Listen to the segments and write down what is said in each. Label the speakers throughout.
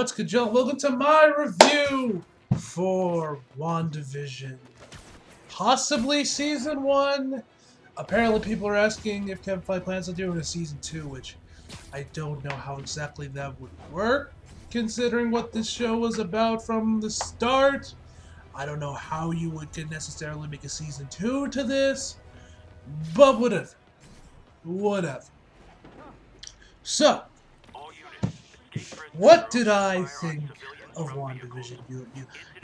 Speaker 1: what's good, y'all? Welcome to my review for WandaVision. Possibly Season 1. Apparently people are asking if Kevin Feige plans on doing a Season 2, which I don't know how exactly that would work, considering what this show was about from the start. I don't know how you could necessarily make a Season 2 to this, but whatever. Whatever. So, what did I think of WandaVision? You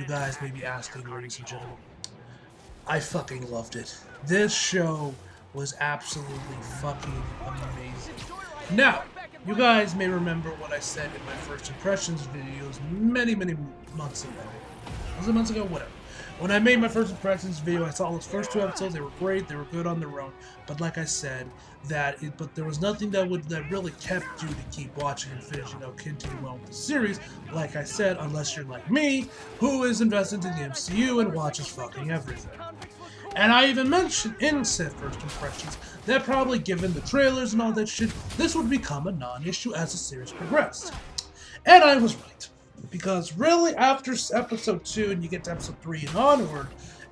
Speaker 1: guys may be asking, ladies and gentlemen. I fucking loved it. This show was absolutely fucking amazing. Now, you guys may remember what I said in my first impressions videos many months ago. Was it months ago? Whatever. When I made my first impressions video, I saw those first 2 episodes. They were great. They were good on their own. But like I said, but there was nothing that really kept you to keep watching and finish, continue on with the series. Like I said, unless you're like me, who is invested in the MCU and watches fucking everything. And I even mentioned in said first impressions that probably given the trailers and all that shit, this would become a non-issue as the series progressed. And I was right. Because really, after episode 2 and you get to episode 3 and onward,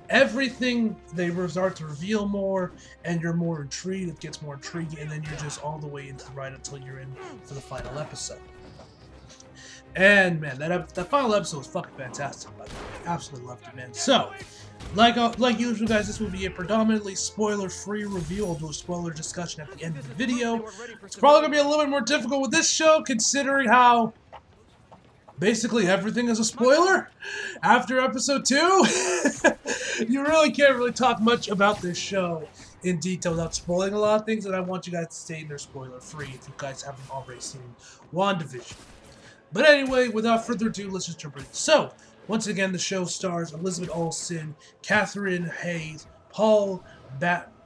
Speaker 1: everything they start to reveal more, and you're more intrigued, it gets more intriguing, and then you're just all the way into the ride until you're in for the final episode. And man, that final episode was fucking fantastic, by the way. Absolutely loved it, man. So, like usual, guys, this will be a predominantly spoiler-free review. I'll do a spoiler discussion at the end of the video. It's probably going to be a little bit more difficult with this show, considering how basically everything is a spoiler after episode 2. You can't talk much about this show in detail without spoiling a lot of things, and I want you guys to stay in there spoiler-free if you guys haven't already seen WandaVision. But anyway, without further ado, let's just jump right in. So, once again, the show stars Elizabeth Olsen, Catherine Hayes, Paul Bettingham,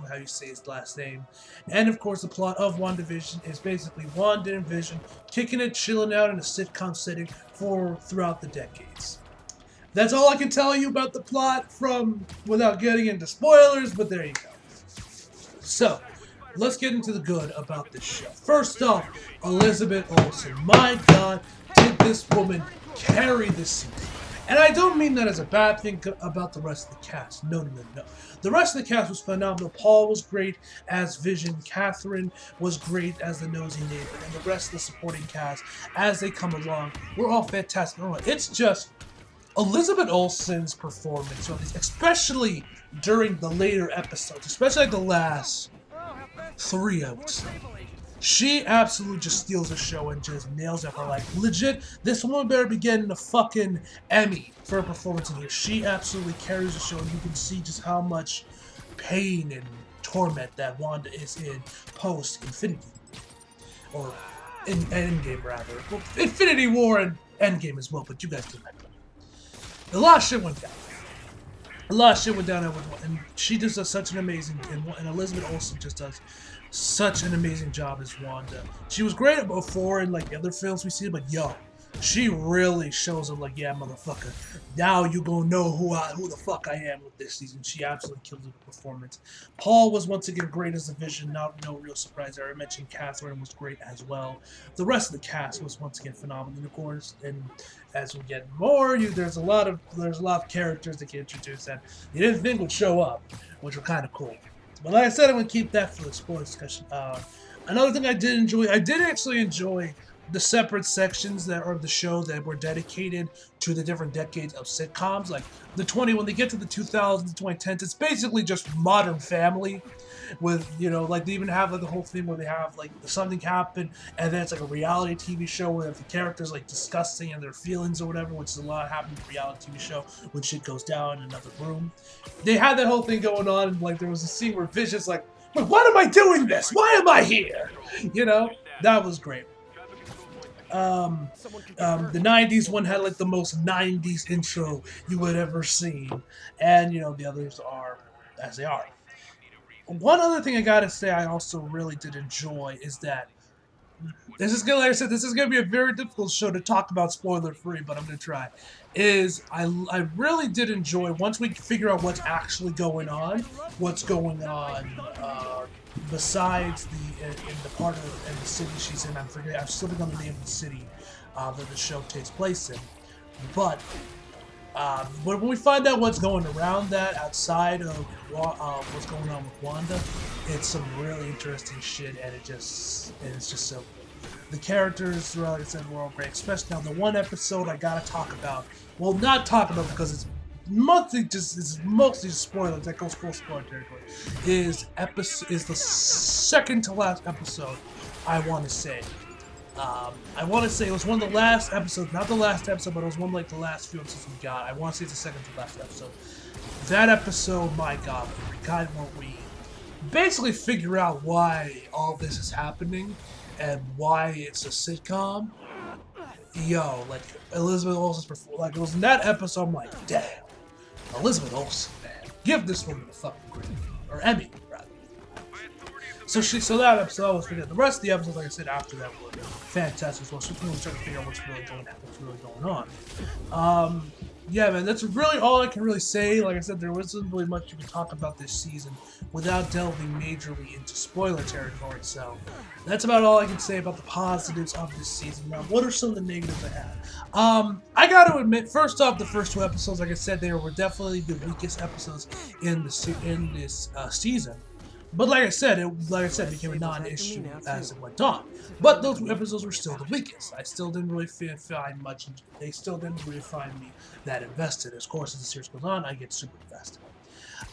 Speaker 1: how you say his last name. And of course, the plot of WandaVision is basically Wanda and Vision kicking it, chilling out in a sitcom setting throughout the decades. That's all I can tell you about the plot without getting into spoilers, but there you go. So, let's get into the good about this show. First off, Elizabeth Olsen. My God, did this woman carry this season. And I don't mean that as a bad thing about the rest of the cast. No. The rest of the cast was phenomenal. Paul was great as Vision. Catherine was great as the nosy neighbor. And the rest of the supporting cast, as they come along, were all fantastic. It's just Elizabeth Olsen's performance, especially during the later episodes, especially like the last 3, I would say. She absolutely just steals the show and just nails it. Her legit, this woman better be getting a fucking Emmy for her performance in here. She absolutely carries the show, and you can see just how much pain and torment that Wanda is in post-Infinity. Or in Endgame, rather. Well, Infinity War and Endgame as well, but you guys get my point. A lot of shit went down. And she just does such an amazing, and Elizabeth Olsen just does such an amazing job as Wanda. She was great before in the other films we see, but yo, she really shows them yeah, motherfucker, now you gonna know who the fuck I am with this season. She absolutely killed the performance. Paul was once again great as a Vision, no real surprise. I already mentioned Catherine was great as well. The rest of the cast was once again phenomenal. And of course, and as we get more, there's a lot of characters that get introduced that you didn't think would show up, which were kind of cool. But like I said, I'm going to keep that for the spoiler discussion. Another thing I did actually enjoy the separate sections of the show that were dedicated to the different decades of sitcoms. Like when they get to the 2000s, 2010s, it's basically just Modern Family. With, they even have the whole thing where they have something happen, and then it's a reality TV show where the characters discussing and their feelings or whatever, which is a lot happening in a reality TV show when shit goes down in another room. They had that whole thing going on, and there was a scene where Vision's like, why am I doing this? Why am I here? That was great. The 90s one had the most 90s intro you would ever seen, and the others are as they are. One other thing I gotta say I also really did enjoy is that this is gonna be a very difficult show to talk about spoiler free, but I'm gonna try. I really did enjoy once we figure out what's actually going on, besides in the part of in the city she's in. I'm slipping on the name of the city that the show takes place in. But when we find out what's going around that outside of what's going on with Wanda, it's some really interesting shit, and it's just so good. The characters, like I said, were all great. Especially now, the one episode I gotta talk about. Well, not talk about because it's mostly just spoilers. That goes full spoiler territory. Is the second to last episode. I want to say. I want to say it was one of the last episodes, not the last episode, but it was one of like the last few episodes we got. I want to say it's the second to last episode. That episode, my God, we basically figure out why all this is happening and why it's a sitcom. Yo, like Elizabeth Olsen's like it was in that episode. I'm like, damn, Elizabeth Olsen, man, give this woman a fucking Grammy or Emmy, rather. So that episode was pretty good. The rest of the episodes, like I said, after that were fantastic as well. So we trying to figure out what's really going on. Yeah, man, that's really all I can really say. Like I said, there wasn't really much you can talk about this season without delving majorly into spoiler territory. So that's about all I can say about the positives of this season. Now, what are some of the negatives I had? I got to admit, first off, the first two episodes, like I said, they were definitely the weakest episodes in this season. But like I said, it became a non-issue as it went on. But those episodes were still the weakest. I still didn't really find much. They still didn't really find me that invested. Of course, as the series goes on, I get super invested.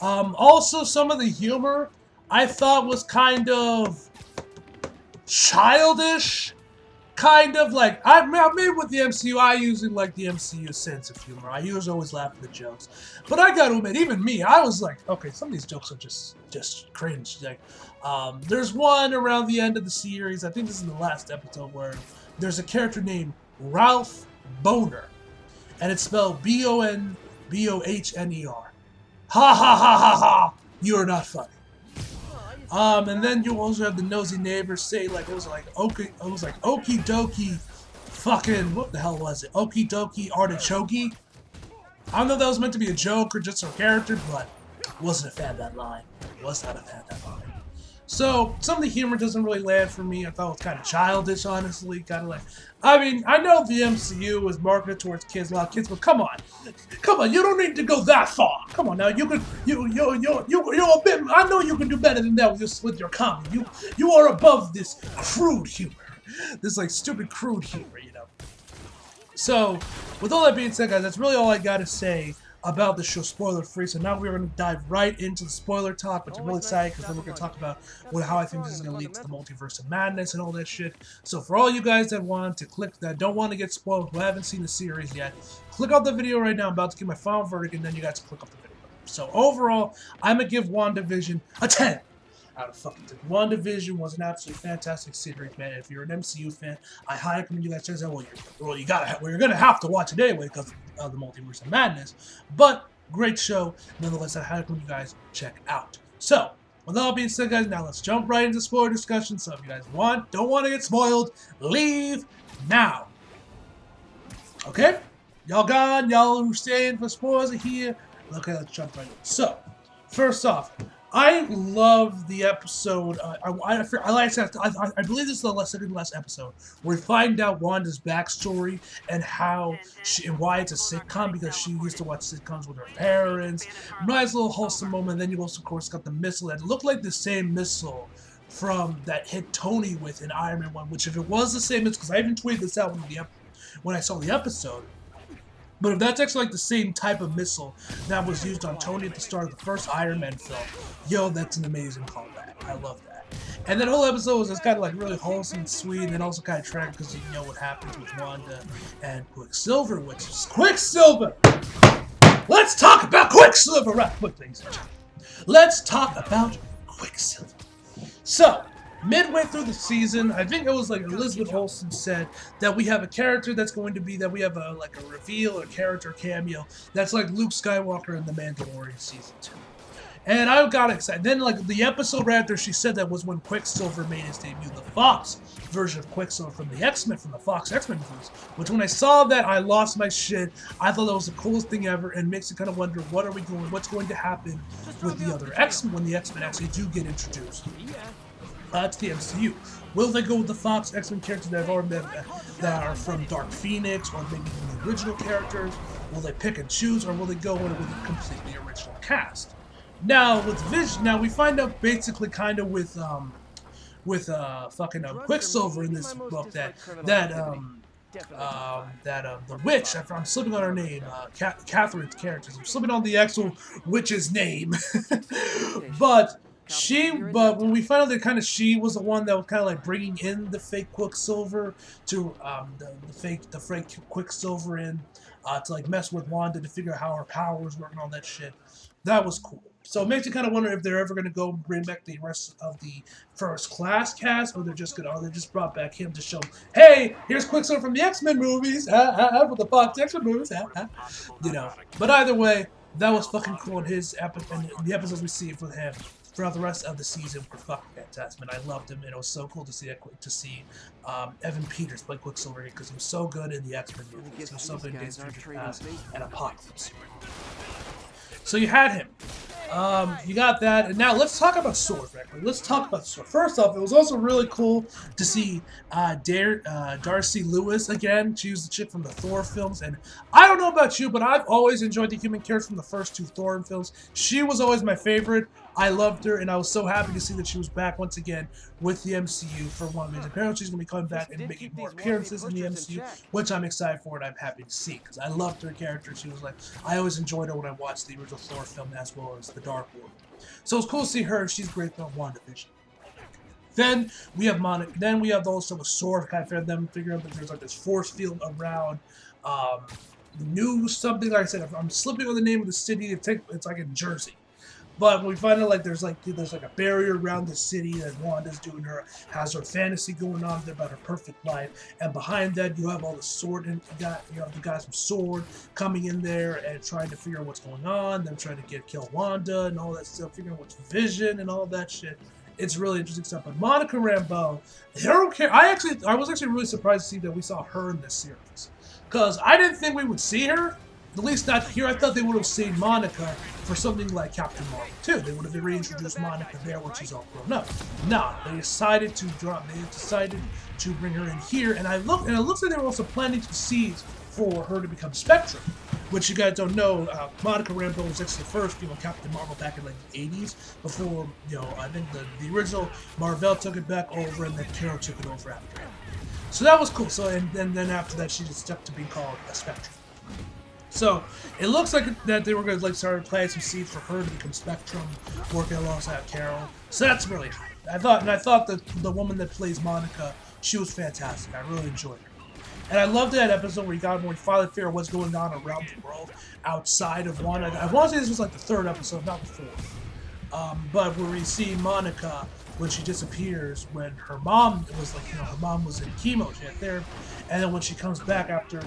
Speaker 1: Also, some of the humor I thought was kind of childish. Kind of like, I mean, with the MCU, I usually like the MCU sense of humor. I usually always laugh at the jokes. But I gotta admit, even me, I was like, okay, some of these jokes are just cringe. Like, there's one around the end of the series, I think this is the last episode, where there's a character named Ralph Boner. And it's spelled B-O-N-B-O-H-N-E-R. Ha ha ha ha ha! You are not funny. And then you also have the nosy neighbors say like it was like okie dokie, fucking what the hell was it? Okie dokie artichoke. I don't know if that was meant to be a joke or just her character, but wasn't a fan of that line. Was not a fan of that line. So some of the humor doesn't really land for me. I thought it was kind of childish, honestly. Kind of like, I mean, I know the MCU was marketed towards kids, a lot of kids, but come on, you don't need to go that far. Come on now, you're a bit. I know you can do better than that with your comedy. You are above this crude humor, this like stupid crude humor, you know. So, with all that being said, guys, that's really all I gotta say about the show, spoiler free. So now we're going to dive right into the spoiler talk, which I'm really excited because then we're going to talk about how I think this is going to lead to the multiverse of madness and all that shit. So for all you guys that want to don't want to get spoiled, who haven't seen the series yet, click off the video right now. I'm about to give my final verdict, and then you guys click off the video. So overall, I'm going to give WandaVision a 10 out of fucking 10. WandaVision was an absolutely fantastic series, man. If you're an MCU fan, I highly recommend you guys check it out. You're gonna have to watch it anyway because of the multiverse of madness. But great show, nonetheless. I highly recommend you guys check out. So, with all being said, guys, now let's jump right into spoiler discussion. So, if you guys don't want to get spoiled, leave now. Okay, y'all gone. Y'all who staying for spoilers are here. Okay, let's jump right in. So, first off, I love the episode. I believe this is the second to last episode where we find out Wanda's backstory and why it's a sitcom, because she used to watch sitcoms with her parents. Nice little wholesome moment. Then you also, of course, got the missile that looked like the same missile from that hit Tony with in Iron Man 1. Which, if it was the same missile, because I even tweeted this out when I saw the episode. But if that's actually like the same type of missile that was used on Tony at the start of the first Iron Man film, yo, that's an amazing callback. I love that. And that whole episode was just kind of like really wholesome and sweet, and also kind of tragic because you know what happens with Wanda and Quicksilver, which is Quicksilver! Let's talk about Quicksilver right quick, ladies and gentlemen. Let's talk about Quicksilver. So, midway through the season, I think it was like Elizabeth Olsen said that we have a character that's going to be, that we have a reveal, a character cameo that's like Luke Skywalker in The Mandalorian Season 2. And I got excited. Then, like, the episode right after she said that was when Quicksilver made his debut, the Fox version of Quicksilver from the X-Men, from the Fox X-Men movies. Which, when I saw that, I lost my shit. I thought that was the coolest thing ever, and makes you kind of wonder, what's going to happen with the other X-Men when the X-Men actually do get introduced to the MCU. Will they go with the Fox X-Men characters that have already been, that are from Dark Phoenix, or maybe even the original characters? Will they pick and choose, or will they go in with a completely original cast? Now with Vision, now we find out basically kind of with Quicksilver in this book that the witch, I'm slipping on her name, Catherine's character. I'm slipping on the actual witch's name, but when we find out that she was the one that was kind of like bringing in the fake Quicksilver to the fake Quicksilver in to like mess with Wanda to figure out how her powers work and all that shit. That was cool. So it makes you kind of wonder if they're ever going to go bring back the rest of the First Class cast, or they just brought back him to show, hey, here's Quicksilver from the X-Men movies, from the Fox X-Men movies, you know. But either way, that was fucking cool, and the episodes we see with him throughout the rest of the season were fucking fantastic. And I loved him, and it was so cool to see Evan Peters play Quicksilver because he was so good in the X-Men movies. He was so good in Days of Future Past and Apocalypse. So you had him. You got that, and now let's talk about Sword. Let's talk about Sword. First off, it was also really cool to see Darcy Lewis again. She was the chick from the Thor films, and I don't know about you, but I've always enjoyed the human character from the first two Thor films. She was always my favorite. I loved her, and I was so happy to see that she was back once again with the MCU for WandaVision. Apparently, she's going to be coming back and making more appearances in the MCU, which I'm excited for and I'm happy to see, because I loved her character. She was like, I always enjoyed her when I watched the original Thor film as well as the Dark World. So it's cool to see her. She's great on WandaVision. Then we have Monica. Then we have also a Sword, kind of them figuring out that there's like this force field around New something. Like I said, I'm slipping on the name of the city. It's like in Jersey. But when we find out there's like a barrier around the city that Wanda's has her fantasy going on about her perfect life, and behind that you have all the Sword and you have the guys from Sword coming in there and trying to figure out what's going on. Them trying to kill Wanda and all that stuff, figuring out what's Vision and all that shit. It's really interesting stuff. But Monica Rambeau, I was actually really surprised to see that we saw her in this series, because I didn't think we would see her. At least not here. I thought they would have seen Monica for something like Captain Marvel 2. They would have reintroduced Monica there when she's all grown up. Nah, they decided to bring her in here, and it looks like they were also planting some seeds for her to become Spectrum. Which you guys don't know, Monica Rambeau was actually the first, Captain Marvel back in like the 80s. Before, I think the original Marvel took it back over, and then Carol took it over after him. So that was cool. So and then after that, she just stuck to being called a Spectrum. So it looks like that they were going to start planting some seeds for her to become Spectrum, working alongside Carol. So that's really hype. I thought that the woman that plays Monica, she was fantastic. I really enjoyed her. And I loved that episode where we finally figure out what's going on around the world outside of Wanda. I want to say this was like the third episode, not the fourth. But where we see Monica when she disappears, when her mom was like, her mom was in chemo, she had therapy, and then when she comes back after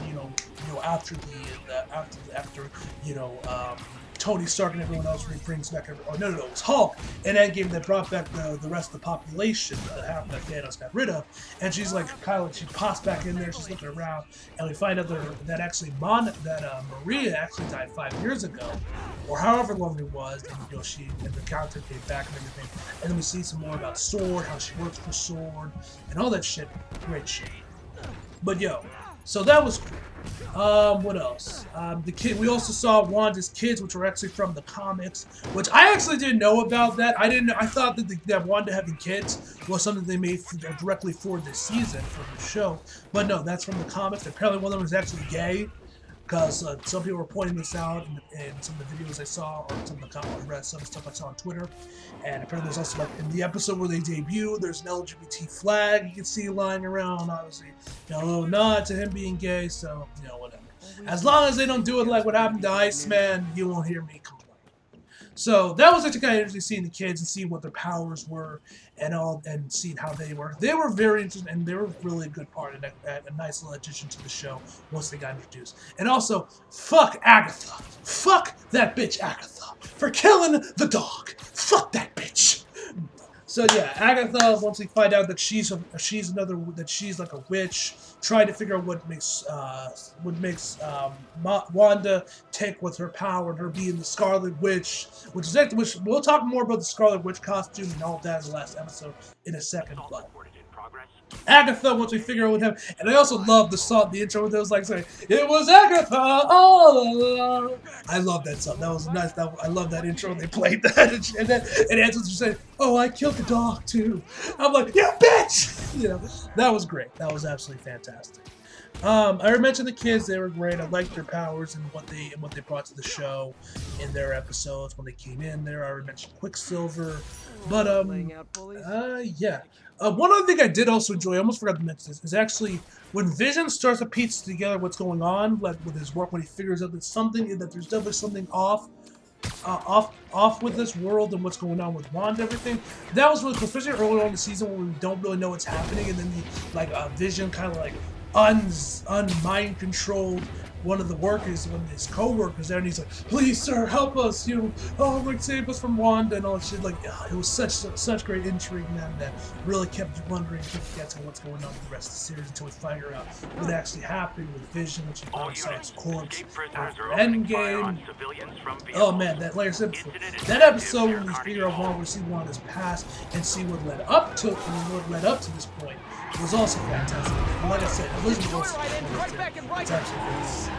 Speaker 1: Tony Stark and everyone else brings back it was Hulk, and Endgame that brought back the rest of the population, the half that Thanos got rid of, and she's like she pops back in there, she's looking around, and we find out that actually Maria actually died 5 years ago, or however long it was, and the character came back and everything, and then we see some more about Sword, how she works for Sword, and all that shit. Great shit. But so that was cool. What else? We also saw Wanda's kids, which were actually from the comics, which I actually didn't know about that. I thought that Wanda having kids was something they made directly for this season, for the show. But no, that's from the comics. Apparently one of them was actually gay, because some people were pointing this out in some of the videos I saw, or some stuff I saw on Twitter. And apparently there's also, in the episode where they debut, there's an LGBT flag you can see lying around, obviously, a little nod to him being gay, so, whatever. As long as they don't do it like what happened to Iceman, you won't hear me complain. So that was actually kind of interesting, seeing the kids and seeing what their powers were and seeing how they were. They were very interesting, and they were really a good part, and a nice little addition to the show once they got introduced. And also, fuck Agatha. Fuck that bitch Agatha. for killing the dog. Fuck that bitch. So yeah, Agatha, once we find out that she's like a witch, trying to figure out what makes Wanda take with her power and her being the Scarlet Witch, which we'll talk more about the Scarlet Witch costume and all that in the last episode in a second. But Agatha, once we figure out what happened, and I also love the song, the intro that was like saying, "It was Agatha all along." I love that song. That was nice. I love that intro. They played that, and then it ends with saying, "Oh, I killed the dog too." I'm like, "Yeah, bitch!" You know, that was great. That was absolutely fantastic. I already mentioned the kids; they were great. I liked their powers and what they brought to the show in their episodes when they came in there. I already mentioned Quicksilver, but yeah. One other thing I did also enjoy, I almost forgot to mention this, is actually when Vision starts to piece together what's going on, like with his work, when he figures out that there's definitely something off with this world and what's going on with Wanda, everything. That was really cool, especially earlier on in the season when we don't really know what's happening, and then Vision kind of like unmind controlled one of the workers, one of his co-workers there, and he's like, "Please, sir, help us! Save us from Wanda," and all that shit. Like, it was such great intrigue, man, that really kept you wondering, kept guessing what's going on with the rest of the series until we figure out what actually happened with Vision, which he found Science corpse after Endgame. Oh man, like I said before, that episode when we figure out Wanda, we see Wanda's past and see what led up to this point was also fantastic. And like I said, Elizabeth Olsen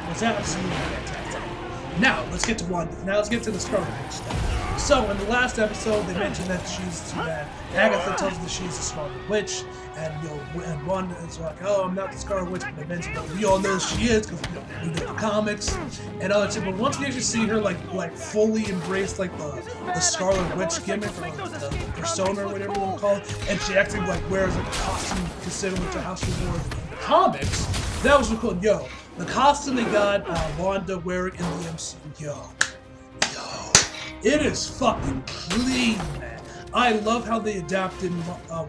Speaker 1: was absolutely fantastic. Now, let's get to Wanda. Now, let's get to the Scarlet Witch stuff. So, in the last episode, they mentioned that Agatha tells them that she's the Scarlet Witch, and Wanda is like, "Oh, I'm not the Scarlet Witch," but they mentioned that we all know she is because we know the comics and all that shit. But once we actually see her like fully embrace like the Scarlet Witch gimmick, or the persona, or whatever you want to call it, and she actually like wears like a costume considering to how she wore in the comics, that was really cool. Yo, the costume they got Wanda wearing in the MCU, yo, it is fucking clean, man. I love how they adapted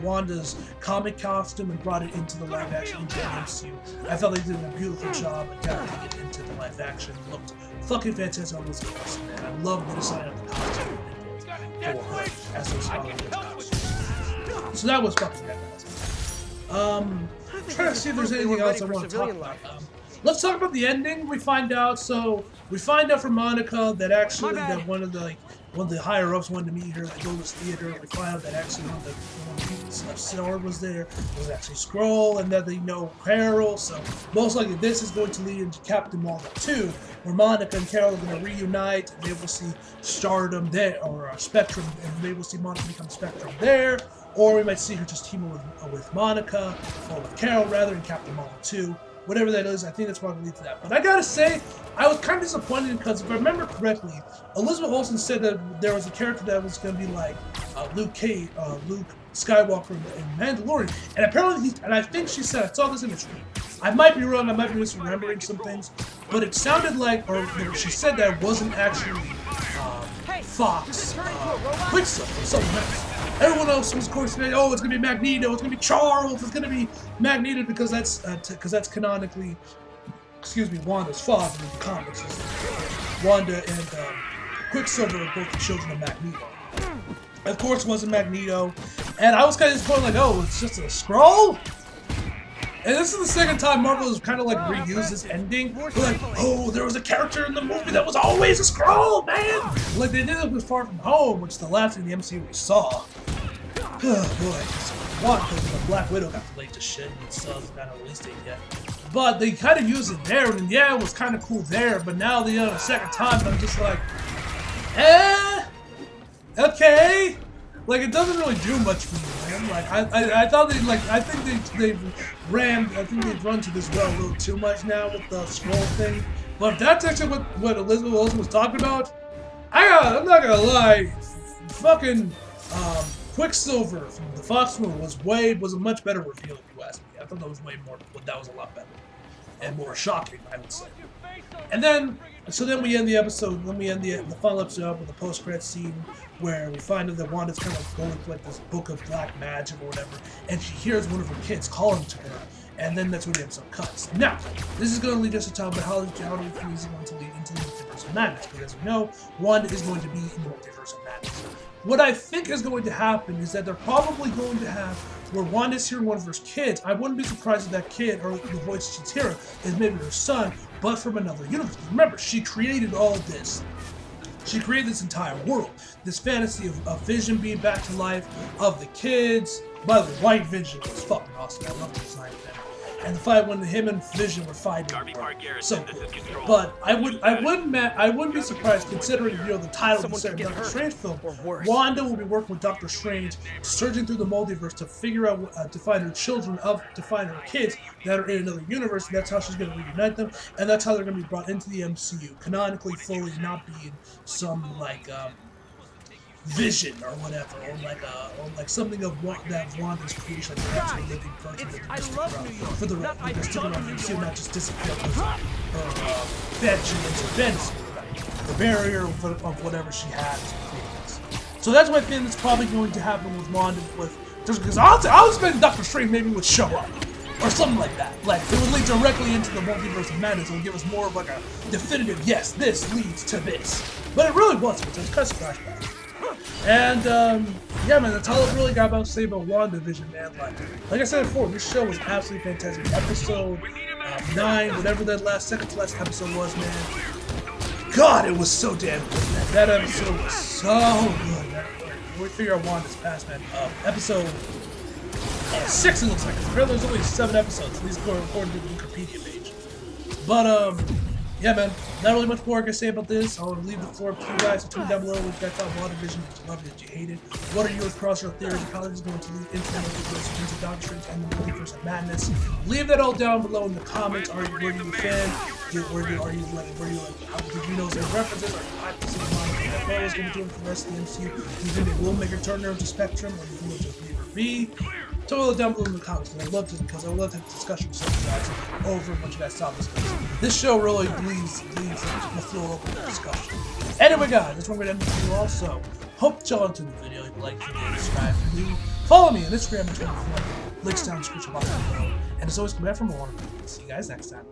Speaker 1: Wanda's comic costume and brought it into the live action into the MCU. I thought they did a beautiful job adapting it into the live action. It looked fucking fantastic. It was awesome, man. I love the design of the costume for her as her Scarlet Witch costume. So that was fucking fantastic. I'm trying to see if there's anything else I want to talk about. Let's talk about the ending. We find out from Monica that actually one of the higher ups wanted to meet her at Gold's Theater. We find out that actually one of the people of Sword was there. It was actually Skrull, and that they know Carol. So most likely this is going to lead into Captain Marvel 2, where Monica and Carol are going to reunite. Maybe we'll see Stardom there, or Spectrum, and maybe we'll see Monica become Spectrum there. Or we might see her just team with Monica, or with Carol rather, in Captain Marvel 2. Whatever that is, I think that's probably lead to that. But I gotta say, I was kind of disappointed because if I remember correctly, Elizabeth Olsen said that there was a character that was going to be like Luke Skywalker in Mandalorian, and apparently, and I think she said, I saw this in the stream. I might be wrong, I might be misremembering some things, but it sounded like, or she said that it wasn't actually Fox Quicksilver or something else. Everyone else was, of course, saying, "Oh, it's gonna be Magneto. It's gonna be Charles. It's gonna be Magneto," because that's canonically, Wanda's father in the comics. Wanda and Quicksilver are both the children of Magneto. Of course, it wasn't Magneto, and I was kind of disappointed. Like, oh, it's just a Skrull. And this is the second time Marvel has kind of like reused this ending. They're like, "Oh, there was a character in the movie that was always a Skrull, man!" Like they did it with Far From Home, which is the last thing in the MCU we saw. Oh boy, one, because the Black Widow got delayed to shit, and still hasn't got a release date yet. But they kind of used it there, and yeah, it was kind of cool there. But now they did it a second time, and I'm just like, okay. Like, it doesn't really do much for me, man. Like, I thought they, like, I think they've run to this well a little too much now with the Skrull thing. But if that's actually what Elizabeth Olsen was talking about, I'm not gonna lie, fucking Quicksilver from the Fox movie was a much better reveal if you ask me. I thought that was a lot better. And more shocking, I would say. And then, so then we end the episode, the final episode up with a post-credit scene where we find out that Wanda's kind of going through like this book of black magic or whatever, and she hears one of her kids calling to her, and then that's where the episode cuts. Now, this is going to lead us to talk about how the episode is going to lead into the multiverse Multiverse of Madness, because you know, Wanda is going to be in the Multiverse of Madness. What I think is going to happen is that they're probably going to have where Wanda's hearing one of her kids. I wouldn't be surprised if that kid, or the voice she's hearing, is maybe her son, but from another universe. Remember, she created all of this. She created this entire world. This fantasy of Vision being back to life, of the kids. By the way, White Vision was fucking awesome. I love the design of that. And the fight when him and Vision were fighting, so cool. But I wouldn't be surprised, considering the title of the second Doctor Strange film. Wanda will be working with Doctor Strange, surging through the multiverse to figure out to find her children, to find her kids that are in another universe. And that's how she's going to reunite them, and that's how they're going to be brought into the MCU, canonically, fully, not being some like Vision or whatever, or like something of that Wanda's creation, like the actual living person that stick around for the MCU, not just disappear because her bed she into fantasy, the barrier of whatever she had is created. So that's what I think that's probably going to happen with Wanda, because I was expecting Doctor Strange maybe would show up or something like that. Like it would lead directly into the Multiverse of Madness. It would give us more of like a definitive, yes, this leads to this, but it really wasn't. It was kind of flashback. And, yeah, man, that's all I really got about to say about WandaVision, man. Like I said before, this show was absolutely fantastic. Episode 9, whatever that second to last episode was, man. God, it was so damn good, man. That episode was so good, man. We figure out Wanda's past, man. Episode 6, it looks like. Apparently there's only 7 episodes, at least according to the Wikipedia page. But, yeah, man, not really much more I can say about this. I'll leave the floor up to you guys. So down below what you guys thought of WandaVision. Did you love it? Did you hate it? What are your cross-your theories? How this is going to lead into the multiverse, into Doctor Strange and the Multiverse of Madness? Leave that all down below in the comments. Were you a fan? Did you know some references? Are you hyped to see what Marvel is going to do for the rest of the MCU? Do you think they will make a turn there into Spectrum, or do you think they'll just leave her be? Tell me down below in the comments, because I love to have discussion with you guys over what you guys saw this week. This show really leaves the floor open for discussion. Anyway, guys, that's what we're going to end the video also. Hope y'all enjoyed the video. If you like the video, subscribe for me. Follow me on Instagram and Twitter. Links down in the description box below. And as always, come back for more. See you guys next time.